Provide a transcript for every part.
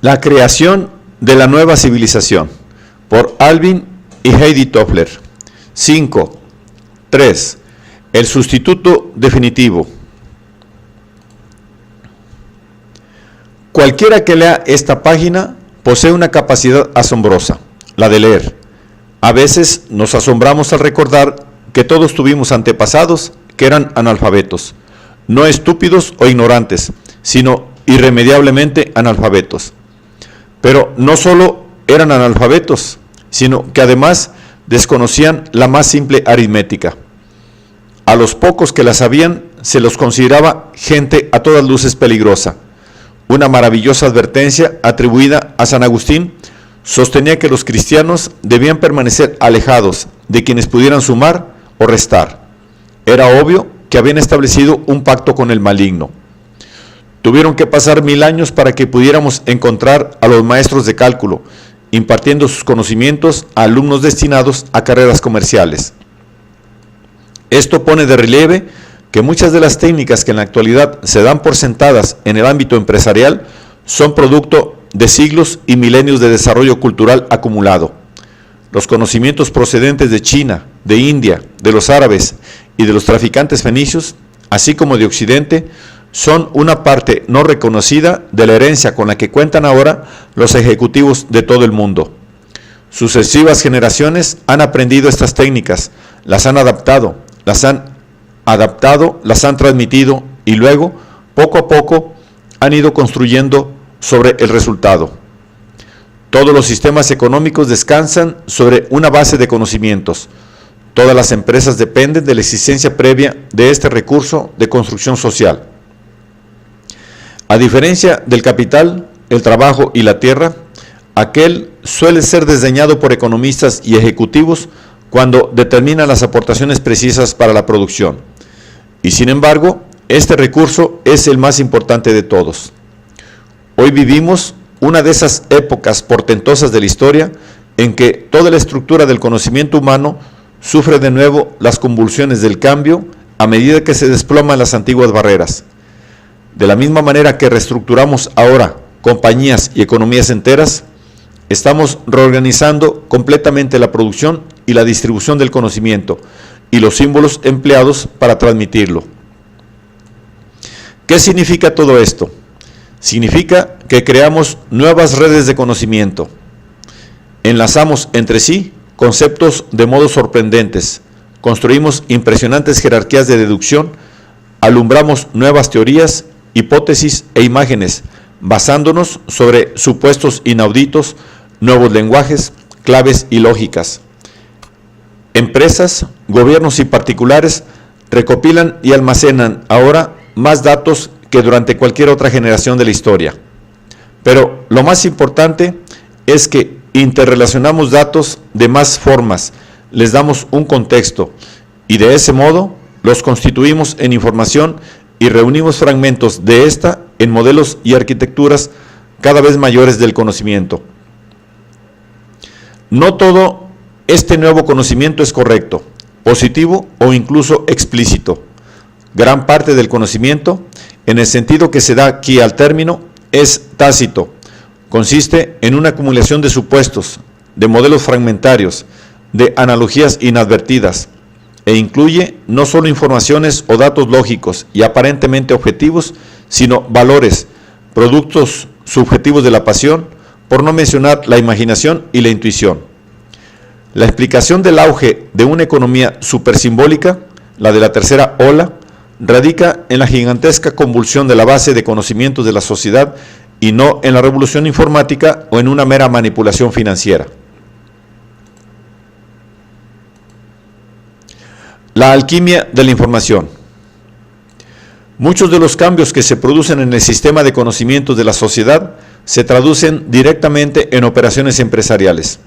La creación de la nueva civilización, por Alvin y Heidi Toffler. 5. 3. El sustituto definitivo. Cualquiera que lea esta página posee una capacidad asombrosa, la de leer. A veces nos asombramos al recordar que todos tuvimos antepasados que eran analfabetos, no estúpidos o ignorantes, sino irremediablemente analfabetos. Pero no solo eran analfabetos, sino que además desconocían la más simple aritmética. A los pocos que la sabían se los consideraba gente a todas luces peligrosa. Una maravillosa advertencia atribuida a San Agustín sostenía que los cristianos debían permanecer alejados de quienes pudieran sumar o restar. Era obvio que habían establecido un pacto con el maligno. Tuvieron que pasar 1000 años para que pudiéramos encontrar a los maestros de cálculo, impartiendo sus conocimientos a alumnos destinados a carreras comerciales. Esto pone de relieve que muchas de las técnicas que en la actualidad se dan por sentadas en el ámbito empresarial son producto de siglos y milenios de desarrollo cultural acumulado. Los conocimientos procedentes de China, de India, de los árabes y de los traficantes fenicios, así como de Occidente, son una parte no reconocida de la herencia con la que cuentan ahora los ejecutivos de todo el mundo. Sucesivas generaciones han aprendido estas técnicas, las han adaptado, las han transmitido y luego, poco a poco, han ido construyendo sobre el resultado. Todos los sistemas económicos descansan sobre una base de conocimientos. Todas las empresas dependen de la existencia previa de este recurso de construcción social. A diferencia del capital, el trabajo y la tierra, aquel suele ser desdeñado por economistas y ejecutivos cuando determinan las aportaciones precisas para la producción. Y sin embargo, este recurso es el más importante de todos. Hoy vivimos una de esas épocas portentosas de la historia en que toda la estructura del conocimiento humano sufre de nuevo las convulsiones del cambio a medida que se desploman las antiguas barreras. De la misma manera que reestructuramos ahora compañías y economías enteras, estamos reorganizando completamente la producción y la distribución del conocimiento y los símbolos empleados para transmitirlo. ¿Qué significa todo esto? Significa que creamos nuevas redes de conocimiento. Enlazamos entre sí conceptos de modos sorprendentes, construimos impresionantes jerarquías de deducción, alumbramos nuevas teorías, hipótesis e imágenes, basándonos sobre supuestos inauditos, nuevos lenguajes, claves y lógicas. Empresas, gobiernos y particulares recopilan y almacenan ahora más datos que durante cualquier otra generación de la historia. Pero lo más importante es que interrelacionamos datos de más formas, les damos un contexto y de ese modo los constituimos en información y reunimos fragmentos de esta en modelos y arquitecturas cada vez mayores del conocimiento. No todo este nuevo conocimiento es correcto, positivo o incluso explícito. Gran parte del conocimiento, en el sentido que se da aquí al término, es tácito. Consiste en una acumulación de supuestos, de modelos fragmentarios, de analogías inadvertidas, e incluye no solo informaciones o datos lógicos y aparentemente objetivos, sino valores, productos subjetivos de la pasión, por no mencionar la imaginación y la intuición. La explicación del auge de una economía supersimbólica, la de la tercera ola, radica en la gigantesca convulsión de la base de conocimientos de la sociedad y no en la revolución informática o en una mera manipulación financiera. La alquimia de la información. Muchos de los cambios que se producen en el sistema de conocimientos de la sociedad se traducen directamente en operaciones empresariales.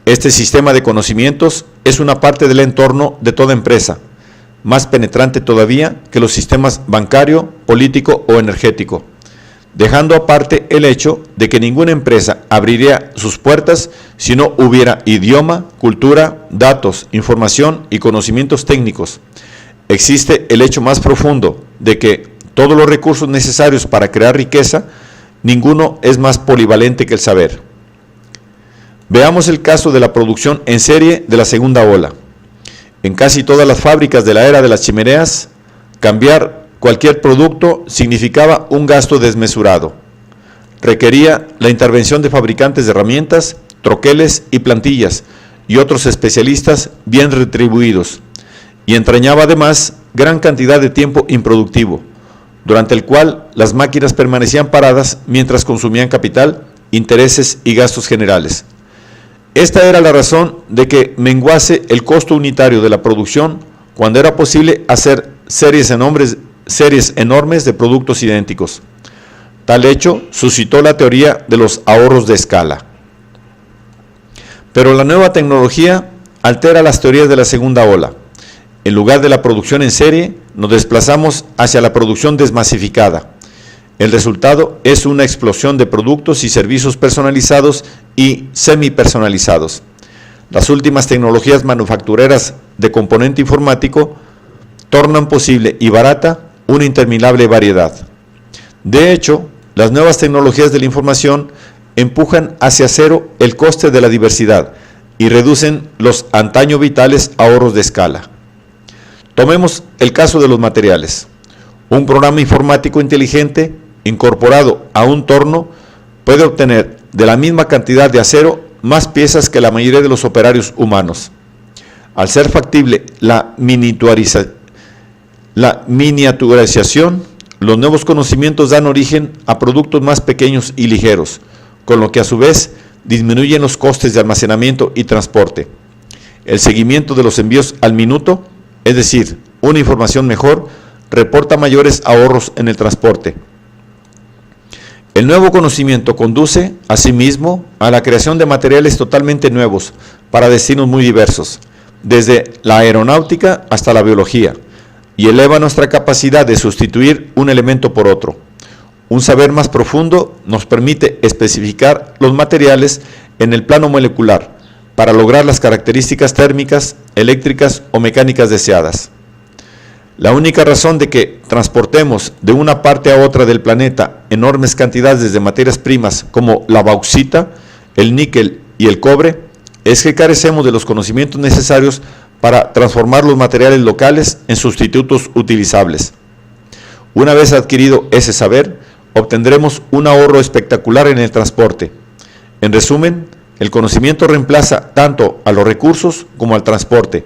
Este sistema de conocimientos es una parte del entorno de toda empresa, más penetrante todavía que los sistemas bancario, político o energético, dejando aparte el hecho de que ninguna empresa abriría sus puertas si no hubiera idioma, cultura, datos, información y conocimientos técnicos. Existe el hecho más profundo de que todos los recursos necesarios para crear riqueza ninguno es más polivalente que el saber. Veamos el caso de la producción en serie de la segunda ola. En casi todas las fábricas de la era de las chimeneas, cambiar cualquier producto significaba un gasto desmesurado. Requería la intervención de fabricantes de herramientas, troqueles y plantillas y otros especialistas bien retribuidos, y entrañaba además gran cantidad de tiempo improductivo, durante el cual las máquinas permanecían paradas mientras consumían capital, intereses y gastos generales. Esta era la razón de que menguase el costo unitario de la producción cuando era posible hacer series enormes de productos idénticos. Tal hecho suscitó la teoría de los ahorros de escala. Pero la nueva tecnología altera las teorías de la segunda ola. En lugar de la producción en serie, nos desplazamos hacia la producción desmasificada. El resultado es una explosión de productos y servicios personalizados y semipersonalizados. Las últimas tecnologías manufactureras de componente informático tornan posible y barata una interminable variedad. De hecho, las nuevas tecnologías de la información empujan hacia cero el coste de la diversidad y reducen los antaño vitales ahorros de escala. Tomemos el caso de los materiales. Un programa informático inteligente incorporado a un torno puede obtener de la misma cantidad de acero más piezas que la mayoría de los operarios humanos. Al ser factible la miniaturización, los nuevos conocimientos dan origen a productos más pequeños y ligeros, con lo que a su vez disminuyen los costes de almacenamiento y transporte. El seguimiento de los envíos al minuto, es decir, una información mejor, reporta mayores ahorros en el transporte. El nuevo conocimiento conduce, asimismo, a la creación de materiales totalmente nuevos para destinos muy diversos, desde la aeronáutica hasta la biología, y eleva nuestra capacidad de sustituir un elemento por otro. Un saber más profundo nos permite especificar los materiales en el plano molecular para lograr las características térmicas, eléctricas o mecánicas deseadas. La única razón de que transportemos de una parte a otra del planeta enormes cantidades de materias primas como la bauxita, el níquel y el cobre es que carecemos de los conocimientos necesarios para transformar los materiales locales en sustitutos utilizables. Una vez adquirido ese saber, obtendremos un ahorro espectacular en el transporte. En resumen, el conocimiento reemplaza tanto a los recursos como al transporte.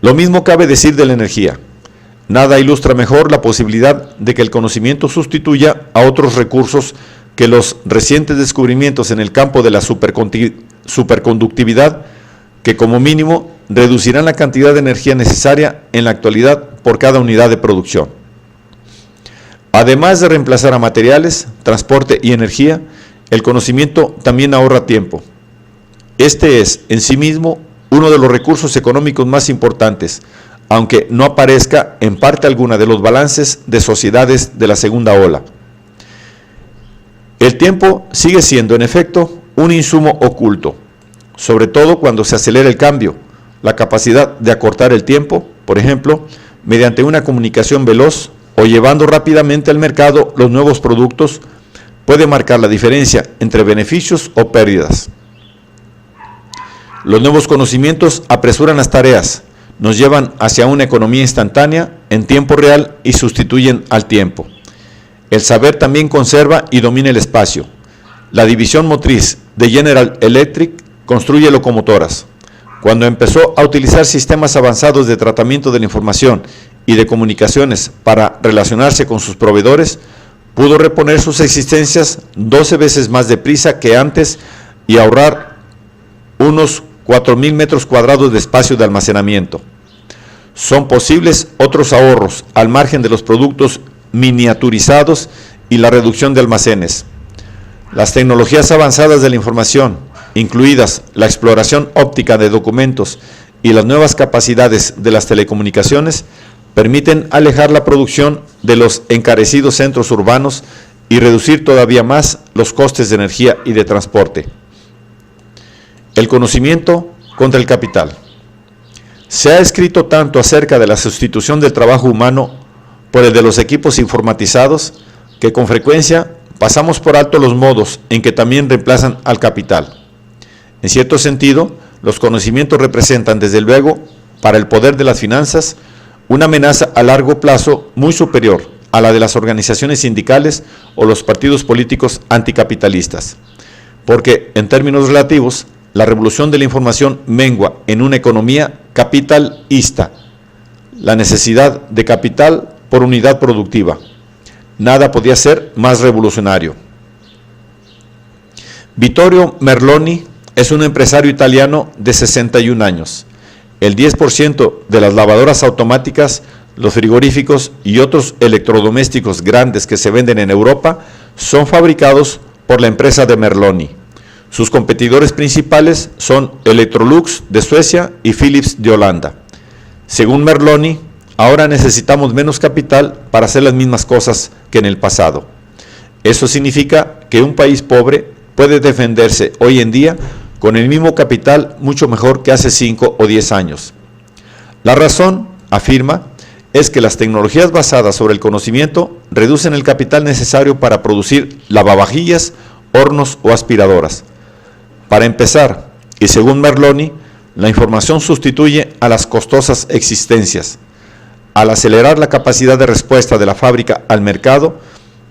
Lo mismo cabe decir de la energía. Nada ilustra mejor la posibilidad de que el conocimiento sustituya a otros recursos que los recientes descubrimientos en el campo de la superconductividad, que como mínimo reducirán la cantidad de energía necesaria en la actualidad por cada unidad de producción. Además de reemplazar a materiales, transporte y energía, el conocimiento también ahorra tiempo. Este es, en sí mismo, uno de los recursos económicos más importantes, aunque no aparezca en parte alguna de los balances de sociedades de la segunda ola. El tiempo sigue siendo, en efecto, un insumo oculto, sobre todo cuando se acelera el cambio. La capacidad de acortar el tiempo, por ejemplo, mediante una comunicación veloz o llevando rápidamente al mercado los nuevos productos, puede marcar la diferencia entre beneficios o pérdidas. Los nuevos conocimientos apresuran las tareas, nos llevan hacia una economía instantánea, en tiempo real y sustituyen al tiempo. El saber también conserva y domina el espacio. La división motriz de General Electric construye locomotoras. Cuando empezó a utilizar sistemas avanzados de tratamiento de la información y de comunicaciones para relacionarse con sus proveedores, pudo reponer sus existencias 12 veces más deprisa que antes y ahorrar unos 4.000 metros cuadrados de espacio de almacenamiento. Son posibles otros ahorros al margen de los productos miniaturizados y la reducción de almacenes. Las tecnologías avanzadas de la información, incluidas la exploración óptica de documentos y las nuevas capacidades de las telecomunicaciones, permiten alejar la producción de los encarecidos centros urbanos y reducir todavía más los costes de energía y de transporte. El conocimiento contra el capital. Se ha escrito tanto acerca de la sustitución del trabajo humano por el de los equipos informatizados que con frecuencia pasamos por alto los modos en que también reemplazan al capital. En cierto sentido, los conocimientos representan, desde luego, para el poder de las finanzas, una amenaza a largo plazo muy superior a la de las organizaciones sindicales o los partidos políticos anticapitalistas, porque, en términos relativos, la revolución de la información mengua en una economía capitalista, la necesidad de capital por unidad productiva. Nada podía ser más revolucionario. Vittorio Merloni es un empresario italiano de 61 años. El 10% de las lavadoras automáticas, los frigoríficos y otros electrodomésticos grandes que se venden en Europa son fabricados por la empresa de Merloni. Sus competidores principales son Electrolux de Suecia y Philips de Holanda. Según Merloni, ahora necesitamos menos capital para hacer las mismas cosas que en el pasado. Eso significa que un país pobre puede defenderse hoy en día con el mismo capital mucho mejor que hace 5 o 10 años. La razón, afirma, es que las tecnologías basadas sobre el conocimiento reducen el capital necesario para producir lavavajillas, hornos o aspiradoras. Para empezar, y según Merloni, la información sustituye a las costosas existencias. Al acelerar la capacidad de respuesta de la fábrica al mercado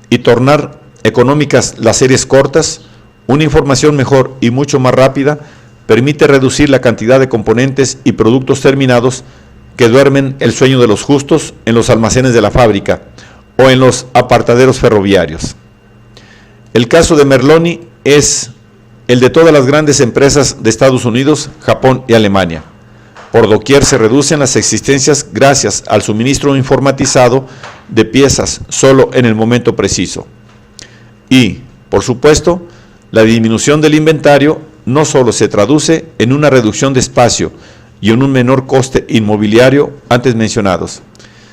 y tornar económicas las series cortas, una información mejor y mucho más rápida permite reducir la cantidad de componentes y productos terminados que duermen el sueño de los justos en los almacenes de la fábrica o en los apartaderos ferroviarios. El caso de Merloni es el de todas las grandes empresas de Estados Unidos, Japón y Alemania. Por doquier se reducen las existencias gracias al suministro informatizado de piezas solo en el momento preciso. Y, por supuesto, la disminución del inventario no solo se traduce en una reducción de espacio y en un menor coste inmobiliario antes mencionados,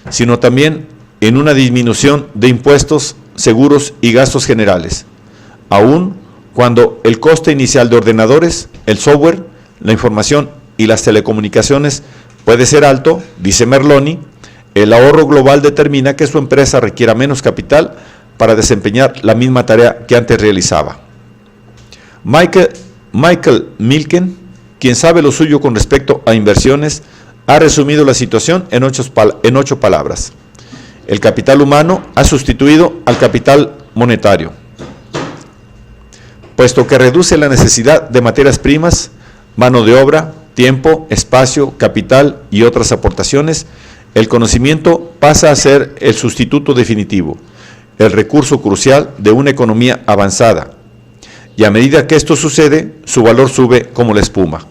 sino también en una disminución de impuestos, seguros y gastos generales, aun cuando el coste inicial de ordenadores, el software, la información y las telecomunicaciones puede ser alto, dice Merloni. El ahorro global determina que su empresa requiera menos capital para desempeñar la misma tarea que antes realizaba. Michael Milken, quien sabe lo suyo con respecto a inversiones, ha resumido la situación en 8 palabras. El capital humano ha sustituido al capital monetario, puesto que reduce la necesidad de materias primas, mano de obra, tiempo, espacio, capital y otras aportaciones. El conocimiento pasa a ser el sustituto definitivo, el recurso crucial de una economía avanzada. Y a medida que esto sucede, su valor sube como la espuma.